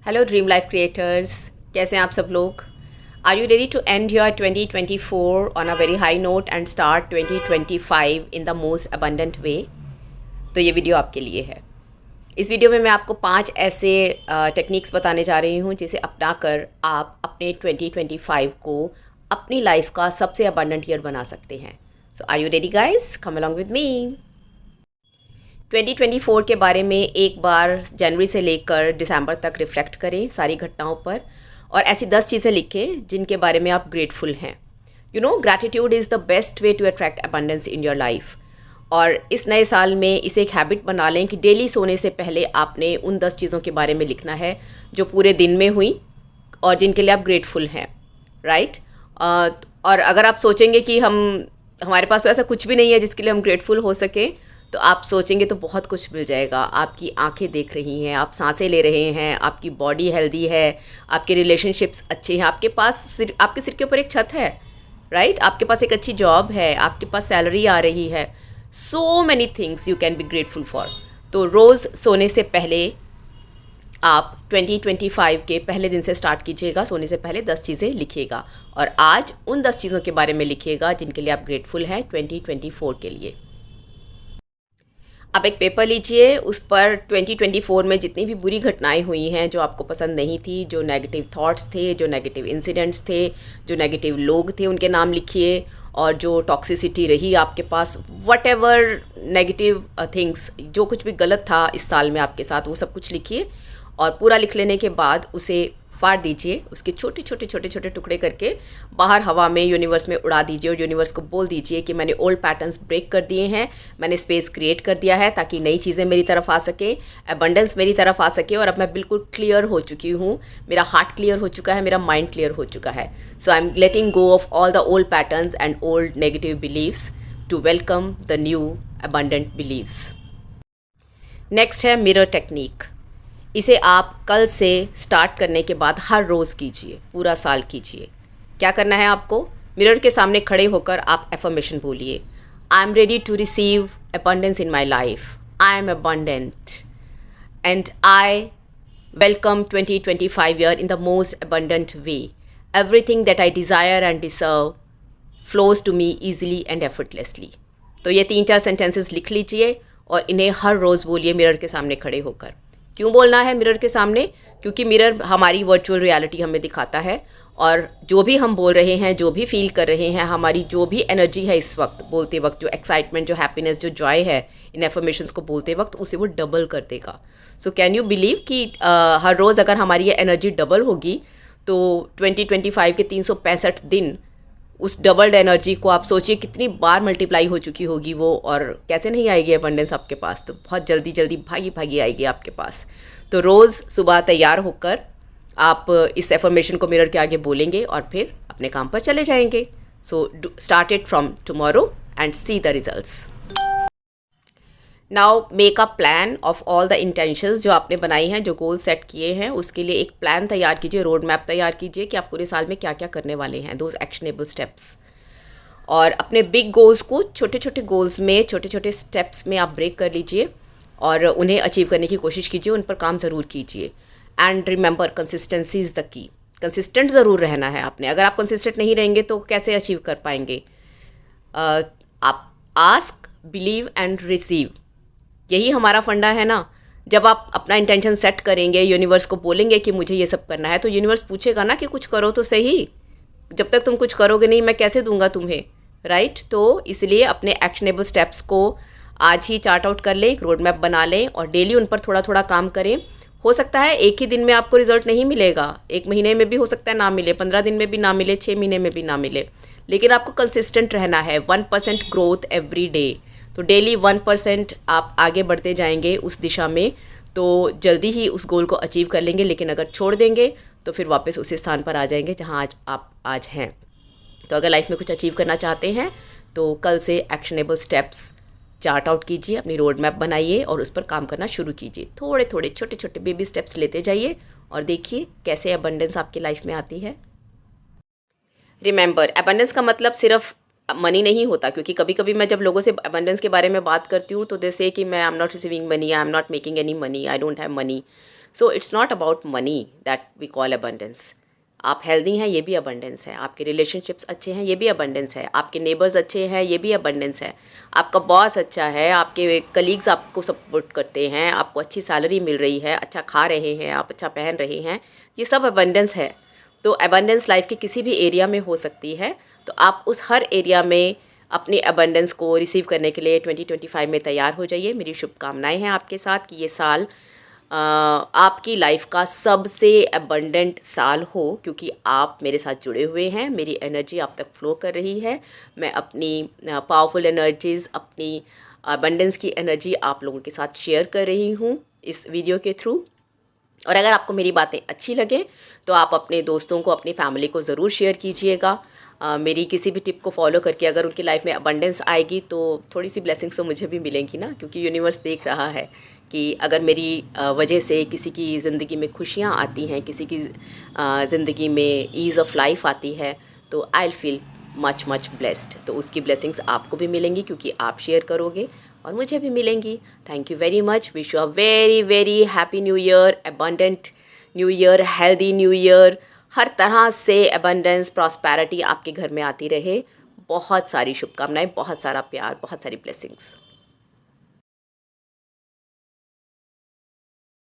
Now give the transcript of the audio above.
Hello dream life creators, कैसे हैं आप सब लोग। Are you ready to end your 2024 on a very high note and start 2025 in the most abundant way. तो ये video आपके लिए है। इस वीडियो में मैं आपको 5 ऐसे टेक्निक्स बताने जा रही हूँ जिसे अपना कर आप अपने 2025 को अपनी लाइफ का सबसे अबंडेंट ईयर बना सकते हैं। So are you ready guys, come along with me. 2024 के बारे में एक बार जनवरी से लेकर दिसंबर तक रिफ्लेक्ट करें सारी घटनाओं पर, और ऐसी 10 चीज़ें लिखें जिनके बारे में आप ग्रेटफुल हैं। You know, gratitude is the best way to attract abundance in your life. और इस नए साल में इसे एक हैबिट बना लें कि डेली सोने से पहले आपने उन 10 चीज़ों के बारे में लिखना है जो पूरे दिन में हुई और जिनके लिए आप ग्रेटफुल हैं, राइट। और अगर आप सोचेंगे कि हमारे पास तो ऐसा कुछ भी नहीं है जिसके लिए हम ग्रेटफुल हो सकें, तो आप सोचेंगे तो बहुत कुछ मिल जाएगा। आपकी आंखें देख रही हैं, आप सांसें ले रहे हैं, आपकी बॉडी हेल्दी है, आपके रिलेशनशिप्स अच्छे हैं, आपके पास आपके सिर के ऊपर एक छत है, राइट। आपके पास एक अच्छी जॉब है, आपके पास सैलरी आ रही है। So many things you can be grateful for. तो रोज़ सोने से पहले आप 2025 के पहले दिन से स्टार्ट कीजिएगा। सोने से पहले 10 चीज़ें लिखिएगा और आज उन 10 चीज़ों के बारे में लिखिएगा जिनके लिए आप ग्रेटफुल हैं 2024 के लिए। आप एक पेपर लीजिए, उस पर 2024 में जितनी भी बुरी घटनाएं हुई हैं जो आपको पसंद नहीं थी, जो नेगेटिव थॉट्स थे, जो नेगेटिव इंसिडेंट्स थे, जो नेगेटिव लोग थे, उनके नाम लिखिए। और जो टॉक्सिसिटी रही आपके पास, वट एवर नेगेटिव थिंग्स, जो कुछ भी गलत था इस साल में आपके साथ, वो सब कुछ लिखिए। और पूरा लिख लेने के बाद उसे फाड़ दीजिए, उसके छोटे छोटे छोटे छोटे टुकड़े करके बाहर हवा में यूनिवर्स में उड़ा दीजिए और यूनिवर्स को बोल दीजिए कि मैंने ओल्ड पैटर्न्स ब्रेक कर दिए हैं, मैंने स्पेस क्रिएट कर दिया है ताकि नई चीज़ें मेरी तरफ आ सके, एबंडेंस मेरी तरफ आ सके। और अब मैं बिल्कुल क्लियर हो चुकी हूँ, मेरा हार्ट क्लियर हो चुका है, मेरा माइंड क्लियर हो चुका है। So I am letting go off all the old patterns and old negative believes to welcome the new abundant believes. Next है मिरर टेक्निक। इसे आप कल से स्टार्ट करने के बाद हर रोज़ कीजिए, पूरा साल कीजिए। क्या करना है आपको? मिरर के सामने खड़े होकर आप एफर्मेशन बोलिए, I am ready to receive abundance in my life, I am abundant and I welcome 2025 year in the most abundant way. Everything that I desire and deserve flows to me easily and effortlessly. तो ये 3-4 sentences लिख लीजिए और इन्हें हर रोज़ बोलिए mirror के सामने खड़े होकर। क्यों बोलना है मिरर के सामने? क्योंकि मिरर हमारी वर्चुअल रियलिटी हमें दिखाता है, और जो भी हम बोल रहे हैं, जो भी फील कर रहे हैं, हमारी जो भी एनर्जी है इस वक्त बोलते वक्त, जो एक्साइटमेंट, जो हैप्पीनेस, जो जॉय है इन एफर्मेशंस को बोलते वक्त, उसे वो डबल कर देगा। सो कैन यू बिलीव कि हर रोज़ अगर हमारी ये एनर्जी डबल होगी तो 2025 के 365 दिन उस डबल्ड एनर्जी को आप सोचिए कितनी बार मल्टीप्लाई हो चुकी होगी वो, और कैसे नहीं आएगी अबंडेंस आपके पास। तो बहुत जल्दी जल्दी भागी भागी आएगी आपके पास। तो रोज़ सुबह तैयार होकर आप इस एफर्मेशन को मिरर के आगे बोलेंगे और फिर अपने काम पर चले जाएंगे। So start it from tomorrow and see the results. Now make a plan of all the intentions जो आपने बनाई हैं, जो गोल सेट किए हैं, उसके लिए एक प्लान तैयार कीजिए, रोड मैप तैयार कीजिए कि आप पूरे साल में क्या क्या करने वाले हैं, दोज एक्शनेबल स्टेप्स। और अपने बिग गोल्स को छोटे छोटे गोल्स में, छोटे छोटे स्टेप्स में आप ब्रेक कर लीजिए और उन्हें अचीव करने की कोशिश कीजिए, उन पर काम ज़रूर कीजिए। And remember, consistency is the key. Consistent ज़रूर रहना है आपने। अगर आप कंसिस्टेंट नहीं रहेंगे तो कैसे अचीव कर पाएंगे? आप आस्क, बिलीव एंड रिसीव, यही हमारा फंडा है ना। जब आप अपना इंटेंशन सेट करेंगे, यूनिवर्स को बोलेंगे कि मुझे ये सब करना है, तो यूनिवर्स पूछेगा ना कि कुछ करो तो सही। जब तक तुम कुछ करोगे नहीं, मैं कैसे दूंगा तुम्हें, राइट। तो इसलिए अपने एक्शनेबल स्टेप्स को आज ही चार्ट आउट कर लें, एक रोड मैप बना लें और डेली उन पर थोड़ा थोड़ा काम करें। हो सकता है एक ही दिन में आपको रिजल्ट नहीं मिलेगा, 1 महीने में भी हो सकता है ना मिले, 15 दिन में भी ना मिले, 6 महीने में भी ना मिले, लेकिन आपको कंसिस्टेंट रहना है। 1% ग्रोथ एवरी डे। तो डेली 1% आप आगे बढ़ते जाएंगे उस दिशा में, तो जल्दी ही उस गोल को अचीव कर लेंगे। लेकिन अगर छोड़ देंगे तो फिर वापस उसी स्थान पर आ जाएंगे जहां आप आज हैं। तो अगर लाइफ में कुछ अचीव करना चाहते हैं तो कल से एक्शनेबल स्टेप्स चार्ट आउट कीजिए, अपनी रोड मैप बनाइए और उस पर काम करना शुरू कीजिए। थोड़े थोड़े छोटे छोटे बेबी स्टेप्स लेते जाइए और देखिए कैसे अबंडेंस आपकी लाइफ में आती है। रिमेंबर, अबंडेंस का मतलब सिर्फ मनी नहीं होता, क्योंकि कभी कभी मैं जब लोगों से अबंडेंस के बारे में बात करती हूँ तो दे से कि मैं I am not receiving money, I am not making any money, I don't have money. So it's not about money that we call abundance. आप हेल्दी हैं, ये भी अबंडेंस है। आपके रिलेशनशिप्स अच्छे हैं, ये भी अबंडेंस है। आपके नेबर्स अच्छे हैं, ये भी अबंडेंस है। आपका बॉस अच्छा है, आपके कलीग्स आपको सपोर्ट करते हैं, आपको अच्छी सैलरी मिल रही है, अच्छा खा रहे हैं, आप अच्छा पहन रहे हैं, ये सब अबंडेंस है। तो अबंडेंस लाइफ के किसी भी एरिया में हो सकती है। तो आप उस हर एरिया में अपने अबंडेंस को रिसीव करने के लिए 2025 में तैयार हो जाइए। मेरी शुभकामनाएं हैं आपके साथ कि ये साल आपकी लाइफ का सबसे अबंडेंट साल हो, क्योंकि आप मेरे साथ जुड़े हुए हैं, मेरी एनर्जी आप तक फ्लो कर रही है। मैं अपनी पावरफुल एनर्जीज़, अपनी अबंडेंस की एनर्जी आप लोगों के साथ शेयर कर रही हूँ इस वीडियो के थ्रू। और अगर आपको मेरी बातें अच्छी लगें तो आप अपने दोस्तों को, अपनी फैमिली को ज़रूर शेयर कीजिएगा। मेरी किसी भी टिप को फॉलो करके अगर उनकी लाइफ में अबंडेंस आएगी तो थोड़ी सी ब्लेसिंग्स तो मुझे भी मिलेंगी ना, क्योंकि यूनिवर्स देख रहा है कि अगर मेरी वजह से किसी की ज़िंदगी में खुशियाँ आती हैं, किसी की ज़िंदगी में ईज़ ऑफ लाइफ आती है, तो I will feel much much blessed. तो उसकी ब्लेसिंग्स आपको भी मिलेंगी क्योंकि आप शेयर करोगे और मुझे भी मिलेंगी। Thank you very much. Wish you a very very happy new year, abundant new year, healthy new year. हर तरह से अबंडेंस, प्रॉस्पेरिटी आपके घर में आती रहे। बहुत सारी शुभकामनाएं, बहुत सारा प्यार, बहुत सारी ब्लेसिंग्स।